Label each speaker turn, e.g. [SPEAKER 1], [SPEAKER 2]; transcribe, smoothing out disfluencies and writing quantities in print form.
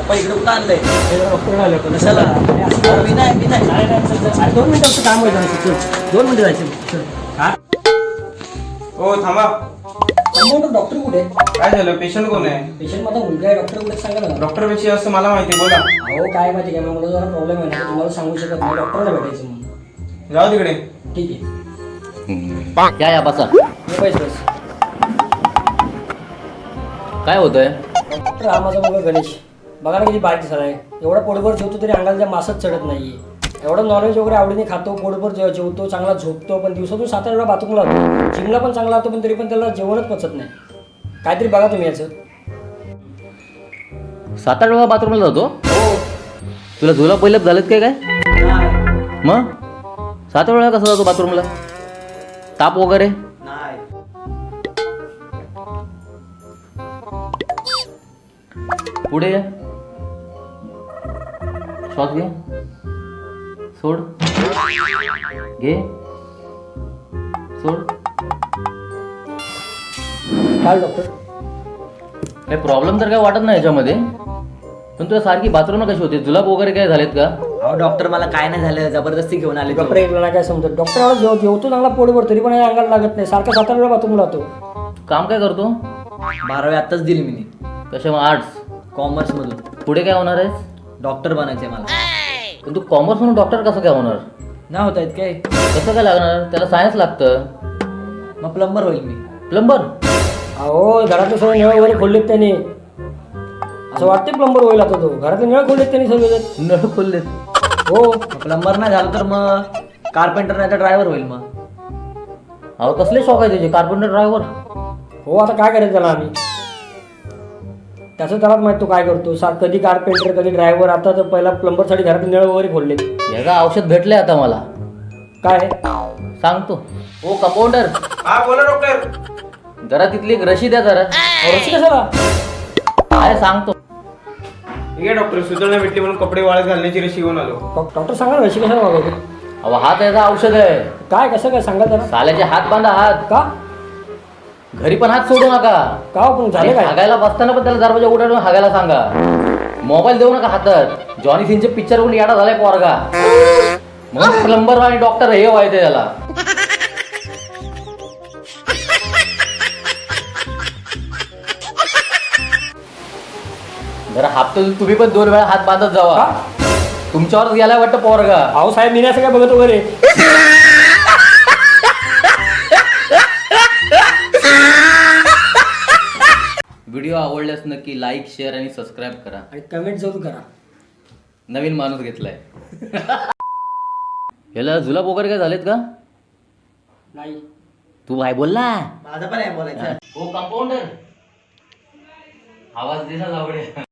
[SPEAKER 1] पप्पा इकडे कुठं आणलंय?
[SPEAKER 2] डॉक्टर आले पण
[SPEAKER 1] कशाला? मी नाही
[SPEAKER 2] नाही 2 मिनिटं काम होतं. 2 मिनिटं जायचं. हा
[SPEAKER 3] हो थांबा.
[SPEAKER 2] डॉक्टर कुठे?
[SPEAKER 3] काय झालं? पेशंट कोण आहे?
[SPEAKER 2] पेशंट माझा मुलगा आहे. डॉक्टर कुठे सांगा ना.
[SPEAKER 3] डॉक्टर विषयी असं मला माहिती, बोला.
[SPEAKER 2] अहो काय माहिती काय मला जरा प्रॉब्लेम आहे ना, तुम्हाला सांगू शकत नाही. डॉक्टरला भेटायचं म्हणून.
[SPEAKER 3] जाऊ तिकडे.
[SPEAKER 2] ठीक आहे.
[SPEAKER 4] या बसा.
[SPEAKER 2] बस.
[SPEAKER 4] काय होतंय?
[SPEAKER 2] डॉक्टर हा माझा मुलगा गणेश. बघा ना किती बारीक झाला आहे. एवढा पोटभर जेवतो तरी अंगाला त्या मासच चढत नाहीये. एवढं नॉनव्हेज वगैरे आवडीने खातो, पोटभर जेवतो, चांगला झोपतो, पण दिवसातून 7-8 वेळा बाथरूमला जातो. जिमला पण चांगला होतो, पण तरी पण त्याला जेवणच पचत नाही. काहीतरी बघा तुम्ही याचं.
[SPEAKER 4] 7-8 वेळा बाथरूमला जातो?
[SPEAKER 2] हो.
[SPEAKER 4] तुला झुला पहिलं झालेत काय? मग 7 वेळा कसं जातो बाथरूमला? ताप वगैरे?
[SPEAKER 1] नाही.
[SPEAKER 4] पुढे या. श्वास घे, सोड, घे, सोड.
[SPEAKER 2] काय डॉक्टर?
[SPEAKER 4] काही प्रॉब्लेम तर काय वाटत नाही याच्यामध्ये, पण तुला सारखी बाथरूम कशी होते? जुलाब वगैरे काय झालेत का?
[SPEAKER 1] अहो डॉक्टर मला काय नाही झालं, जबरदस्ती घेऊन आले.
[SPEAKER 2] डॉक्टर एकला काय समजत. डॉक्टर एवढा जेवतो चांगला पोटभर, तरी पण अंगाला लागत नाही. सारखा 7-8 वेळा बाथरूमला जातो.
[SPEAKER 4] काम काय करतो?
[SPEAKER 1] 12वी आत्ताच दिली मी.
[SPEAKER 4] कशा? आर्ट्स?
[SPEAKER 1] कॉमर्स मधून.
[SPEAKER 4] पुढे काय होणार आहेस?
[SPEAKER 1] डॉक्टर बनायचंय मला.
[SPEAKER 4] पण तू कॉमर्स म्हणून डॉक्टर कसं काय होणार?
[SPEAKER 1] नाही होत आहेत काय?
[SPEAKER 4] कसं काय लागणार? त्याला सायन्स लागतं.
[SPEAKER 1] मग प्लंबर होईल मी.
[SPEAKER 4] प्लंबर?
[SPEAKER 2] अहो घरातले सगळे नळ वगैरे खोललेत त्यांनी. असं वाटते प्लंबर होईल आता तो. घरातले नळ खोललेत त्यांनी सगळे.
[SPEAKER 4] नळ खोलले?
[SPEAKER 2] हो.
[SPEAKER 1] प्लंबर नाही झालं तर मग कारपेंटर नाही तर ड्रायव्हर होईल मग.
[SPEAKER 4] अहो कसले शौक आहे त्याचे? Carpenter, driver?
[SPEAKER 2] हो आता काय करायचं त्याला आम्ही? त्याचं त्यालाच माहित तो काय करतो. कधी कारपेंटर कधी ड्रायव्हर. आता तर पहिला प्लंबरसाठी घरातले नळ वगैरे खोललेत.
[SPEAKER 4] याचा औषध भेटले आता मला.
[SPEAKER 2] काय
[SPEAKER 4] सांगतो. ओ कंपाऊंडर,
[SPEAKER 3] हा बोला डॉक्टर.
[SPEAKER 4] जरा तिथली एक रशी द्या जरा.
[SPEAKER 2] रशी कशाला?
[SPEAKER 4] काय सांगतो.
[SPEAKER 3] ठीक आहे डॉक्टर, सुधारणा भेटली म्हणून कपडे वाळत घालण्याची रशी घेऊन आलो.
[SPEAKER 2] डॉक्टर सांगा ना रशी कशाला मागवतो?
[SPEAKER 4] अहो हात याचा औषध आहे.
[SPEAKER 2] काय कसं काय सांगा जरा.
[SPEAKER 4] साल्याचे हात बांधा. हात
[SPEAKER 2] का?
[SPEAKER 4] घरी पण हात सोडू नका.
[SPEAKER 2] का पण झालं काय?
[SPEAKER 4] हागायला बसताना पण त्याला दरवाजा उघडून हागायला सांगा. मोबाईल देऊ नका हातात. जॉनी सिनचे पिक्चर कोण याडा झालाय पोरगा. मग प्लंबर आणि डॉक्टर हे व्हायचं त्याला. जरा हप्ता तुम्ही पण 2 वेळा हात बांधत जावा. तुमच्यावरच गेलाय वाटतं पोरगा.
[SPEAKER 2] अहो साहेब मी असं काय बघत वगैरे.
[SPEAKER 4] व्हिडिओ आवडल्यास नक्की लाईक, शेअर आणि सबस्क्राईब करा.
[SPEAKER 2] आणि कमेंट जरूर करा.
[SPEAKER 4] नवीन माणूस घेतलाय. याला जुलाब वगैरे काय झालेत का?
[SPEAKER 2] नाही.
[SPEAKER 4] तू काय बोलला?
[SPEAKER 1] माझं पण आहे बोलायचं.
[SPEAKER 4] हो कंपाऊंडर, आवाज दिला जावडे.